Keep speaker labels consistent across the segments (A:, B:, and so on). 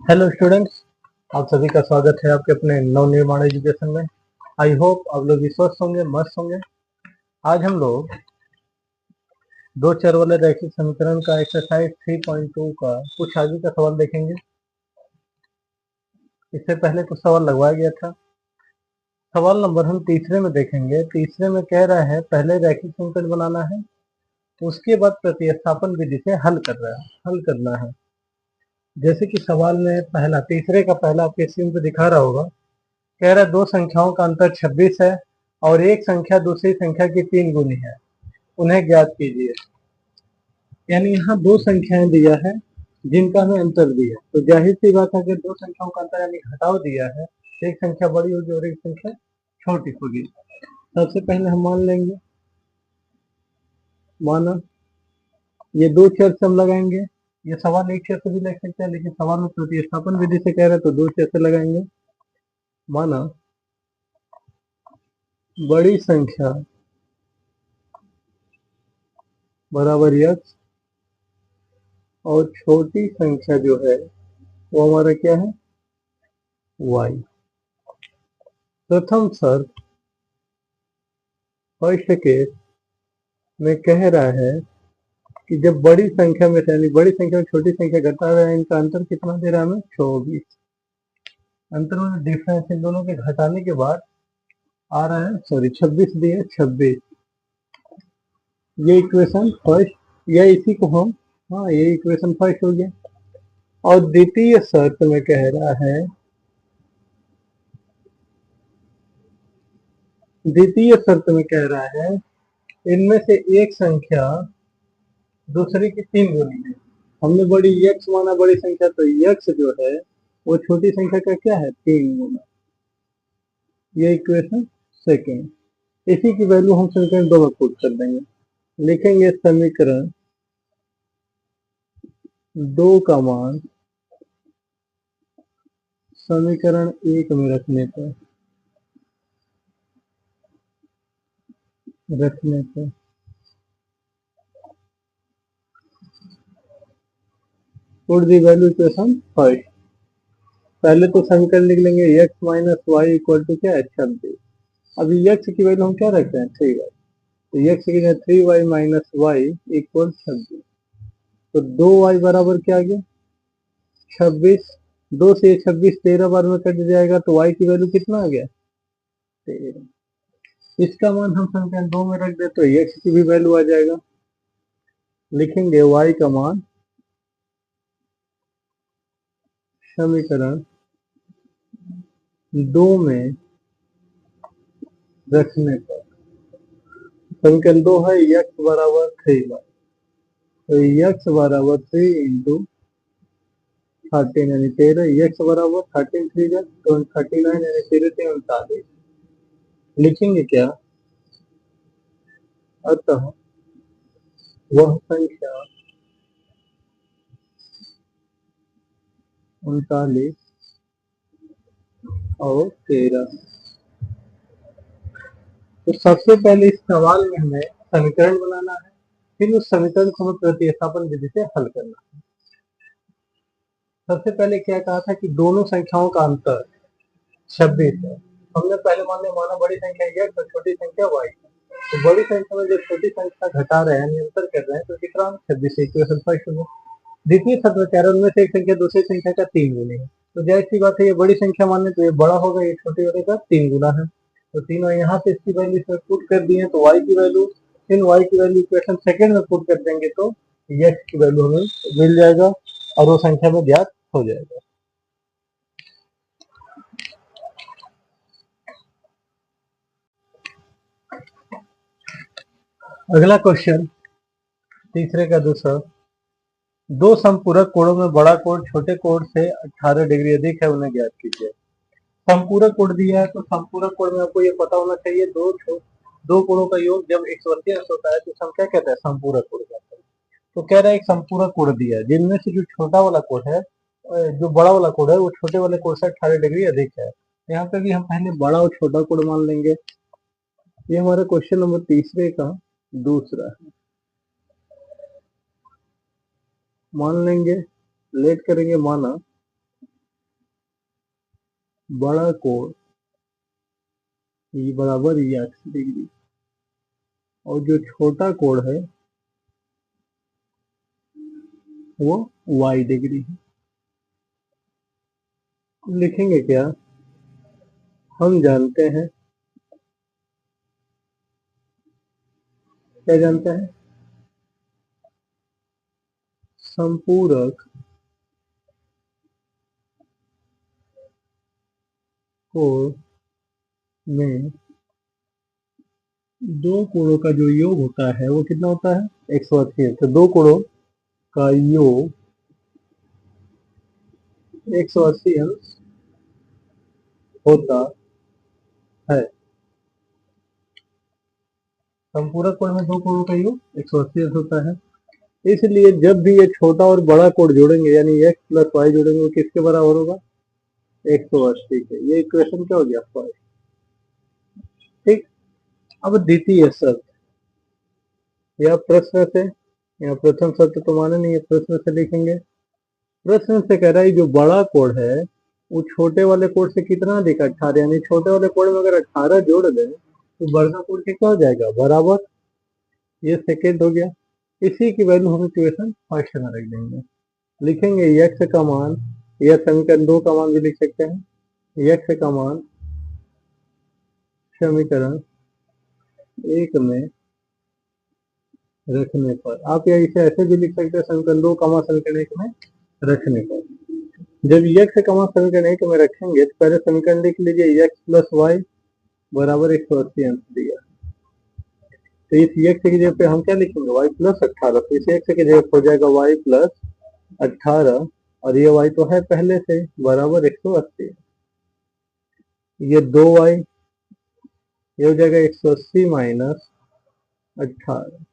A: Hello students, आप सभी का स्वागत है आपके अपने नवनिर्माण एजुकेशन में। आई होप आप लोग भी स्वस्थ होंगे, मस्त होंगे। आज हम लोग दो चर वाले रैखिक समीकरण का एक्सरसाइज 3.2 का कुछ आगे का सवाल देखेंगे। इससे पहले कुछ सवाल लगवाया गया था। सवाल नंबर हम तीसरे में देखेंगे। तीसरे में कह रहा है पहले रैखिक समीकरण बनाना है, उसके बाद प्रतिस्थापन विधि से हल करना है। जैसे कि सवाल में पहला तीसरे का पहला आपके स्क्रीन पे दिखा रहा होगा। कह रहा है दो संख्याओं का अंतर 26 है और एक संख्या दूसरी संख्या की 3 गुनी है, उन्हें ज्ञात कीजिए। यानी यहाँ दो संख्याएं दिया है जिनका हमें अंतर दिया, तो जाहिर सी बात है अगर दो संख्याओं का अंतर यानी घटाव दिया है, एक संख्या बड़ी होगी और एक संख्या छोटी होगी। सबसे पहले हम मान लेंगे, माना ये दो चर से हम लगाएंगे। ये सवाल एक चर से भी लिख सकते हैं, लेकिन सवाल में प्रतिस्थापन विधि से कह रहे हैं तो दो चर से लगाएंगे। माना बड़ी संख्या बराबर यक्स और छोटी संख्या जो है वो हमारा क्या है, वाई। प्रथम शर्त फर्स्ट केस में कह रहा है कि जब बड़ी संख्या में यानी बड़ी संख्या में छोटी संख्या घटा रहा है, इनका अंतर कितना दे रहा है हमें, 24। अंतर में डिफरेंस इन दोनों के घटाने के बाद आ रहा है 26 दिया, 26। ये इक्वेशन फर्स्ट, या इसी को हम, हाँ ये इक्वेशन फर्स्ट हो गया। और द्वितीय शर्त में कह रहा है, द्वितीय शर्त में कह रहा है इनमें से एक संख्या दूसरे की 3 गुनी है। हमने बड़ी यक्स माना बड़ी संख्या, तो यक्स जो है वो छोटी संख्या का क्या है, 3 गुना। ये इक्वेशन सेकेंड। इसी की वैल्यू हम समीकरण 2 में पुट कर देंगे। लिखेंगे समीकरण 2 का मान समीकरण 1 में रखने पर put the value equation first. पहले तो समीकरण लिख लेंगे x minus Y equal to क्या है, 26। अभी x की वैल्यू हम क्या रखते हैं, 3y। तो x की जगह 3y माइनस वाई इक्वल 26। तो 2y बराबर क्या आ गया, 26। 2 से 26 13 बार में कट जाएगा, तो y की वैल्यू कितना आ गया, 13। इसका मान हम समीकरण 2 में रख दे तो x की भी वैल्यू आ जाएगा। लिखेंगे y का मान समीकरण 2 में रखने पर, समीकरण 2 है x बराबर 3y, तो x बराबर 3 इंटू 13 यानी 13, x बराबर 13 3 जा 39 यानी 13 39। लिखेंगे क्या, अतः वह संख्या 39 और 13। तो सबसे पहले इस सवाल में हमें समीकरण बनाना है, फिर उस समीकरण को हमें प्रतिस्थापन विधि से हल करना है। सबसे पहले क्या कहा था कि दोनों संख्याओं का अंतर 26 है। हमने पहले माना बड़ी संख्या x और छोटी संख्या y। तो बड़ी संख्या में जो छोटी संख्या घटा रहे हैं, अंतर कर रहे हैं, तो कितना 26 इक्वेशन फर्स्ट में। द्वितीय शर्त में कह रहे हैं उनमें से एक संख्या दूसरी संख्या का 3 गुनी है। तो जाहिर सी बात है ये बड़ी संख्या माने तो ये बड़ा होगा, ये छोटे वाले का 3 गुना है। तो तीनों यहाँ से इसकी वैल्यू इसमें पुट कर दिए, तो y की वैल्यू, इन y की वैल्यू इक्वेशन सेकंड में पुट कर देंगे तो x की वैल्यू हमें मिल जाएगा और वो संख्या में ज्ञात हो जाएगा। अगला क्वेश्चन तीसरे का दूसरा, दो समपूरक कोणों में बड़ा कोण छोटे कोण से 18 डिग्री अधिक है, उन्हें ज्ञात कीजिए। संपूरक कोण दिया है तो संपूरक कोण में आपको ये पता होना चाहिए दो कोणों का योग जब 180 अंश होता है तो हम क्या कहते हैं, संपूरक कोण कहते हैं। तो कह रहा है एक संपूरक कोण दिया है जिनमें से जो छोटा वाला कोण है, जो बड़ा वाला कोण है वो छोटे वाले कोण से 18 डिग्री अधिक है। यहाँ पे भी हम पहले बड़ा और छोटा कोण मान लेंगे। ये हमारा क्वेश्चन नंबर तीसरे का दूसरा है। मान लेंगे, लेट करेंगे, माना बड़ा कोण E बराबर x डिग्री और जो छोटा कोण है वो y डिग्री है। लिखेंगे क्या? हम जानते हैं, क्या जानते हैं? संपूरक कोण में दो कोणों का जो योग होता है वो कितना होता है? 180। तो दो कोणों का योग 180 अंश होता है। संपूरक कोण में दो कोणों का योग 180 अंश होता है। इसलिए जब भी ये छोटा और बड़ा कोण जोड़ेंगे यानी x प्लस वाई जोड़ेंगे वो किसके बराबर होगा? 180 के। ये इक्वेशन क्या हो गया? 5। ठीक। अब द्वितीय शर्त या प्रश्न से, या प्रथम शर्त तो माने नहीं है, प्रश्न से लिखेंगे। प्रश्न से कह रहा है जो बड़ा कोण है वो छोटे वाले कोण से कितना अधिक? 18। यानी छोटे वाले कोण में अगर 18 जोड़ दें तो बड़ा कोण कितना हो जाएगा? बराबर। ये सेकेंड हो गया। इसी की वैल्यू हम इक्वेशन फर्स्ट में रख देंगे। लिखेंगे x का मान, या समीकरण 2 का मान भी लिख सकते हैं। x का मान समीकरण 1 में रखने पर, आप या इसे ऐसे भी लिख सकते हैं, समीकरण 2 का मान समीकरण 1 में रखने पर। जब x का मान समीकरण 1 में रखेंगे तो पहले समीकरण लिख लीजिए x प्लस वाई बराबर 180 अंश दिया। तो इस x की जगह पे हम क्या लिखेंगे? y plus 18। तो इस x की जगह हो जाएगा y प्लस 18 और ये y तो है पहले से बराबर 180। ये 2y, ये हो जाएगा 180 माइनस 18।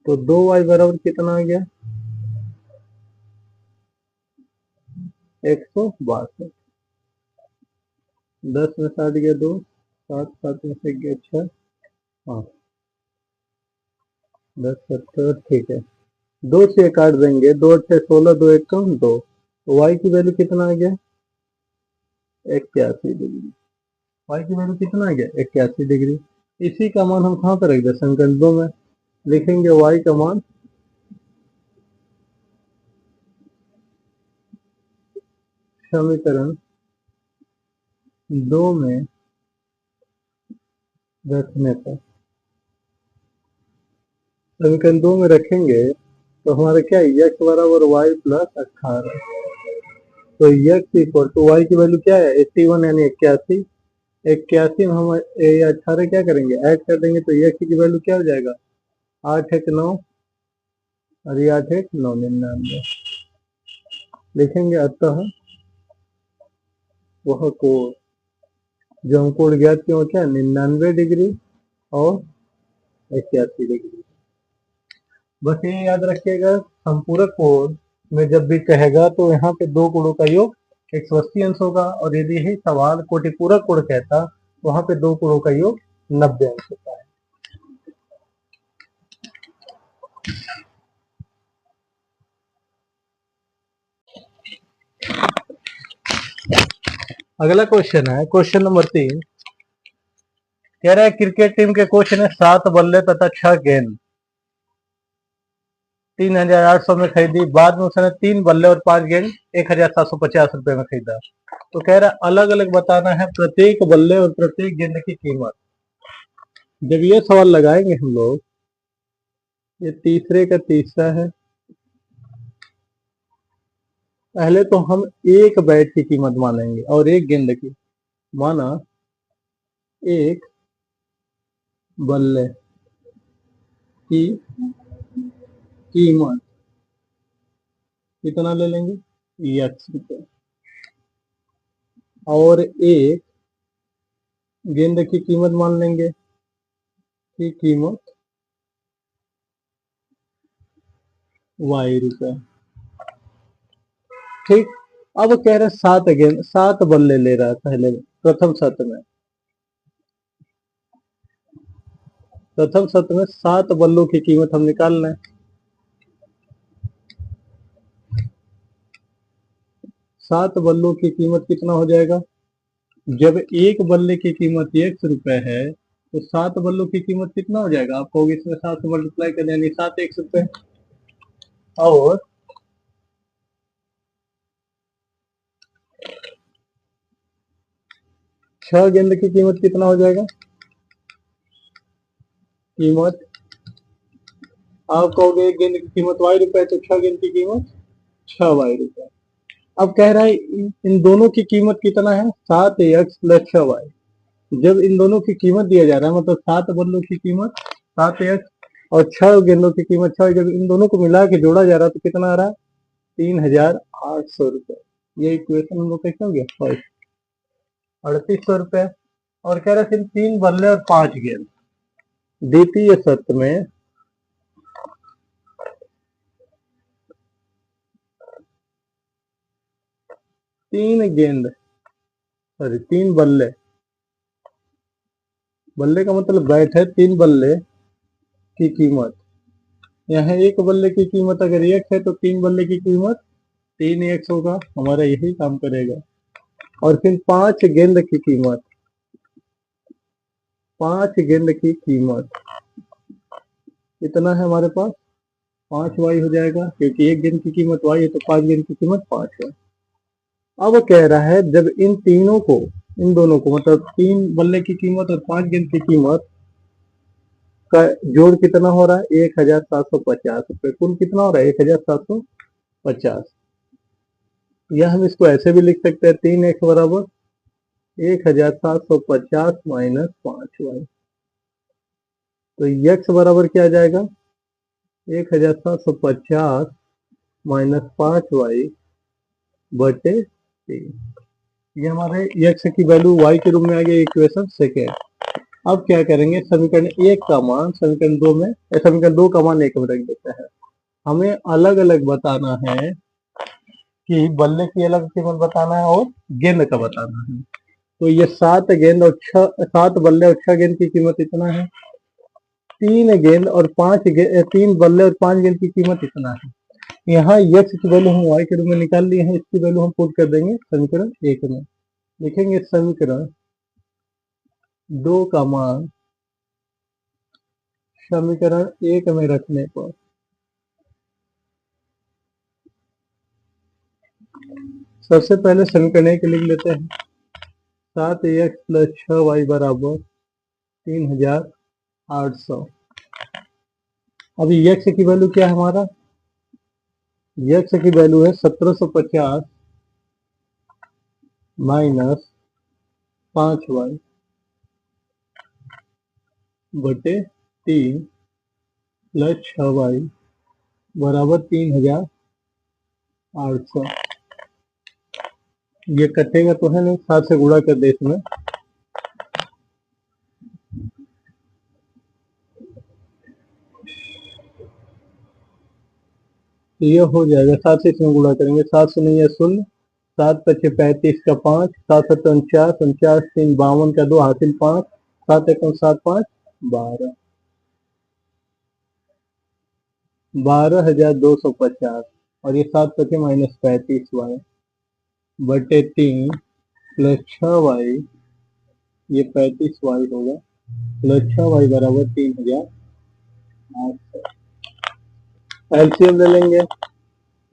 A: तो 2y बराबर कितना आ गया? 162। 10 में 7 गया 2, 7 7 में से गया 6, हाँ 10 70। ठीक है, 2 से काट देंगे, 2 8 16, 2 1 कम 2। तो y की वैल्यू कितना आ गया? 81 डिग्री। y की वैल्यू कितना आ गया? 81 डिग्री। इसी का मान हम कहाँ पर रख दें? समीकरण 2 में। लिखेंगे y का मान समीकरण 2 में रखने पर, समीकरण 2 में रखेंगे तो हमारा क्या है? x बराबर y प्लस 18। तो x इक्वल टू y की वैल्यू क्या है? 81 यानी 81। 81 में हम 18 क्या करेंगे? ऐड कर देंगे तो x की वैल्यू क्या हो जाएगा? 8 1 9 और ये 8 1 9 99। लिखेंगे अतः वह कोण जो हम कोण ज्ञात किए क्या? 99 डिग्री और 81 डिग्री। बस ये याद रखिएगा, संपूरक कोण में जब भी कहेगा तो यहाँ पे दो कोणों का योग 180 अंश होगा, और यदि यही सवाल कोटिपूरक कोण कहता तो वहां पे दो कोणों का योग 90 अंश होता है। अगला क्वेश्चन है क्वेश्चन नंबर 3। कह रहा है क्रिकेट टीम के कोच ने 7 बल्ले तथा 6 गेंद 3800 में खरीदी। बाद में उसने 3 बल्ले और 5 गेंद 1750 रुपए में खरीदा। तो कह रहा है अलग अलग बताना है प्रत्येक बल्ले और प्रत्येक गेंद की कीमत। जब ये सवाल लगाएंगे हम लोग, ये तीसरे का तीसरा है। पहले तो हम एक बैट की कीमत मानेंगे और एक गेंद की। माना एक बल्ले की कीमत कितना ले लेंगे? x रुपये। और एक गेंद की कीमत मान लेंगे की कीमत y रुपये। ठीक। अब कह रहे 7 गेंद 7 बल्ले ले रहा है पहले प्रथम सत्र में। प्रथम सत्र में 7 बल्लों की कीमत हम निकाल लें। 7 बल्लों की कीमत कितना हो जाएगा? जब एक बल्ले की कीमत ₹1 है तो 7 बल्लों की कीमत कितना हो जाएगा? आप कहोगे इसमें 7 से मल्टीप्लाई कर यानी 7 ₹1। और 6 गेंद की कीमत कितना हो जाएगा? कीमत आप कहोगे एक गेंद की कीमत ₹Y तो 6 गेंद की कीमत 6Y। अब कह रहा है इन दोनों की कीमत कितना है? 7x plus 6y। जब इन दोनों की कीमत दिया जा रहा है मतलब 7 बल्लों की कीमत 7x और 6 गेंदों की कीमत 6, जब इन दोनों को मिला के जोड़ा जा रहा है तो कितना आ रहा है? ₹3800। ये इक्वेशन हम लोग कैसे हो गया? फर्स्ट ₹3800। और कह रहा है सिर्फ 3 बल्ले और 5 गेंद। द्वितीय शर्त में 3 गेंद सॉरी 3 बल्ले, बल्ले का मतलब बैट है, 3 बल्ले की कीमत, यहाँ एक बल्ले की कीमत अगर 1 है तो 3 बल्ले की कीमत 3x होगा, हमारा यही काम करेगा। और फिर 5 गेंद की कीमत, 5 गेंद की कीमत कितना है हमारे पास? 5y हो जाएगा, क्योंकि एक गेंद की कीमत y है तो 5 गेंद की कीमत 5 है। अब कह रहा है जब इन तीनों को, इन दोनों को मतलब 3 बल्ले की कीमत और 5 गेंद की कीमत का जोड़ कितना हो रहा है? ₹1750। कुल कितना हो रहा है? 1750। या हम इसको ऐसे भी लिख सकते हैं 3x बराबर 1750 माइनस 5y। तो x बराबर क्या आ जाएगा? 1750 माइनस 5y बटे 3। ये हमारे x की वैल्यू y के रूप में आ गई, इक्वेशन सेकेंड। अब क्या करेंगे? समीकरण 1 का मान समीकरण 2 में, समीकरण 2 का मान 1 में रख देते हैं। हमें अलग अलग बताना है कि बल्ले की अलग कीमत बताना है और गेंद का बताना है। तो ये 7 गेंद और 7 बल्ले और 6 गेंद की कीमत इतना है। 3 गेंद और 3 बल्ले और 5 गेंद की कीमत इतना है। यहाँ x की वैल्यू हम y के रूप में निकाल लिए हैं, इसकी वैल्यू हम पुट कर देंगे समीकरण 1 में। लिखेंगे समीकरण 2 का मान समीकरण 1 में रखने पर सबसे पहले समीकरण 1 लिख लेते हैं। 7x प्लस 6y बराबर 3800। अभी x की वैल्यू क्या है हमारा? x की वैल्यू है 1750 माइनस 5y बटे 3 प्लस 6y बराबर 3800। ये कटेगा तो है नहीं, 7 से गुणा कर दे इसमें। तो ये हो जाएगा, 7 से इसमें गुणा करेंगे, 7 से नहीं है शून्य, 7 पचे 35 का 5, 7 सत्तर 49, 49 3 52 का 2 हासिल 5, 7 एकम 7 5 12, 12,250। और ये 7 पचे माइनस 35y बटे 3 प्लस 6y, ये 35y होगा प्लस 6y बराबर 3800। एलसीएम ले लेंगे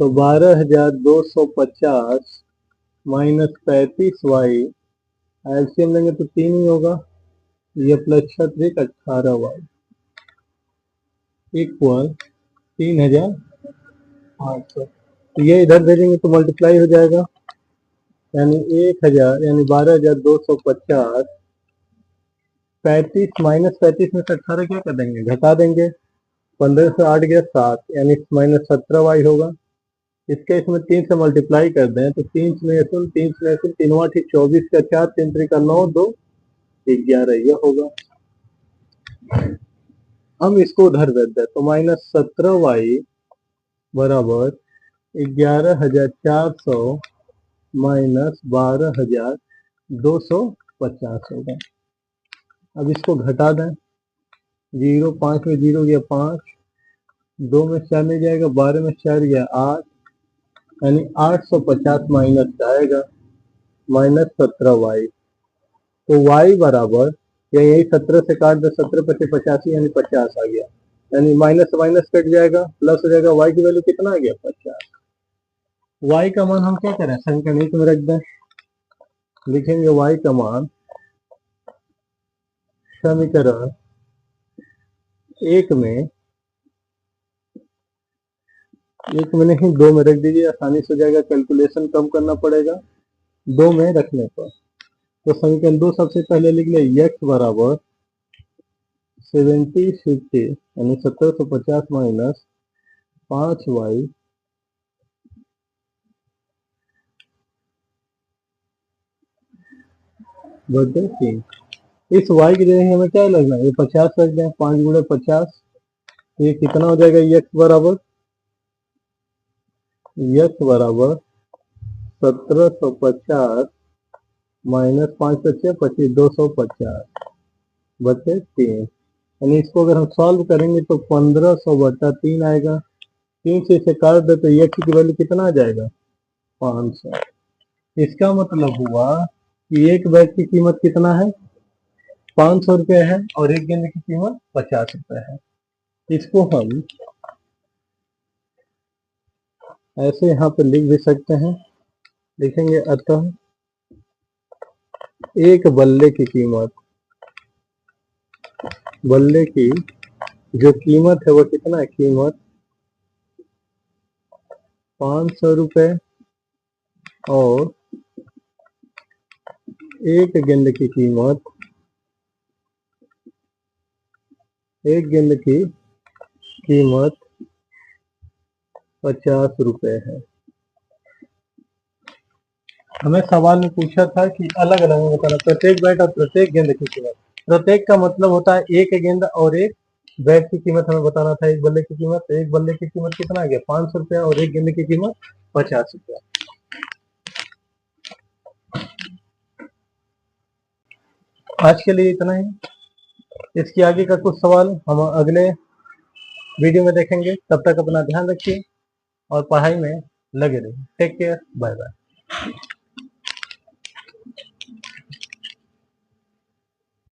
A: तो 12,250 माइनस 35y, एलसीएम लेंगे तो 3 ही होगा, ये प्लस 6 18y इक्वल 3800। तो ये इधर भेजेंगे तो मल्टीप्लाई हो जाएगा, यानी 1000 यानी 12,250। 35 माइनस 35 में से 18 क्या कर देंगे? घटा देंगे। 15 से 8 गया 7, यानी माइनस 17y होगा। इसके इसमें 3 से मल्टीप्लाई कर दें तो 3 में 3 में 3 8 24 का 4 3 3 का 9 2 11 यह होगा। हम इसको उधर भेज दें तो माइनस 17y बराबर 11,400 माइनस 12,250 होगा। अब इसको घटा दें, 0 5 में 0 गया 5, 2 में 4 नहीं जाएगा, 12 में 4 गया 8, यानी 850 माइनस आएगा माइनस 17y। तो y बराबर, या यही 17 से काट दो, 17 पचे 85 यानी 50 आ गया, यानी माइनस से माइनस कट जाएगा, प्लस हो जाएगा, y की वैल्यू कितना आ गया 50। y का मान हम क्या करें, समीकरण एक में रख दें, लिखेंगे y का मान समीकरण एक में नहीं 2 में रख दीजिए, आसानी से हो जाएगा, कैलकुलेशन कम करना पड़ेगा 2 में रखने पर। तो समीकरण 2 सबसे पहले लिख ले, x बराबर 70 यानी 1750 माइनस 5y बटे 3। इस y की जगह हमें क्या लगना है, ये 50 रख दें, 5 गुणे 50, तो ये कितना हो जाएगा, x बराबर 1750 माइनस 5 बचे 25, 250 बचे 3, यानी इसको अगर हम सॉल्व करेंगे तो 1500 बटा 3 आएगा, 3 से इसे काट दे तो x की वैल्यू कितना आ जाएगा, 500। इसका मतलब हुआ कि एक बैग की कीमत कितना है, 500 रुपये है, और एक गेंद की कीमत 50 रुपये है। इसको हम ऐसे यहाँ पे लिख भी सकते हैं, लिखेंगे अतः एक बल्ले की जो कीमत है वो कितना है, कीमत 500 रुपये, और एक गेंद की कीमत 50 रुपये है। हमें सवाल में पूछा था कि अलग अलग में बताना, प्रत्येक बैट और प्रत्येक गेंद की कीमत, प्रत्येक का मतलब होता है एक गेंद और एक बैट की कीमत हमें बताना था, एक बल्ले की कीमत, तो एक बल्ले की कीमत कितना आ गया, 500 रुपया, और एक गेंद की कीमत 50 रुपया। आज के लिए इतना ही, इसकी आगे का कुछ सवाल हम अगले वीडियो में देखेंगे। तब तक अपना ध्यान रखिए और पढ़ाई में लगे रहिए। Take care, bye bye.